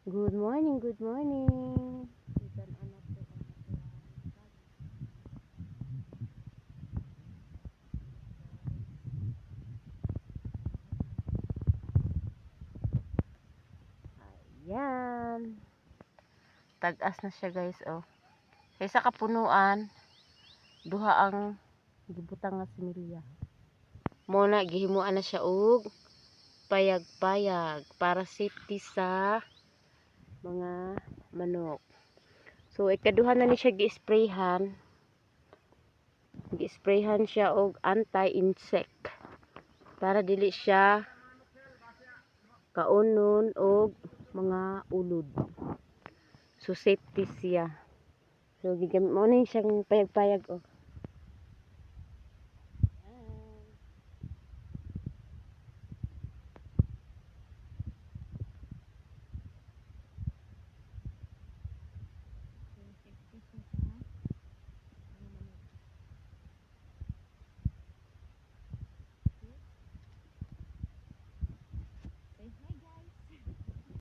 Good morning, good morning. Ikan anak ko Ayan. Tag-as na siya guys, oh. Kaysa kapunuan, duha ang gibutang nga similya. Muna gihimuan na siya og payag-payag para safety sa mga manok. So ikaduha na ni siya gi-sprayhan. Gi-sprayhan siya og anti-insect para dili siya kaunon og mga ulod. So safety siya. So gigamit mo na siyang payag-payag, oh.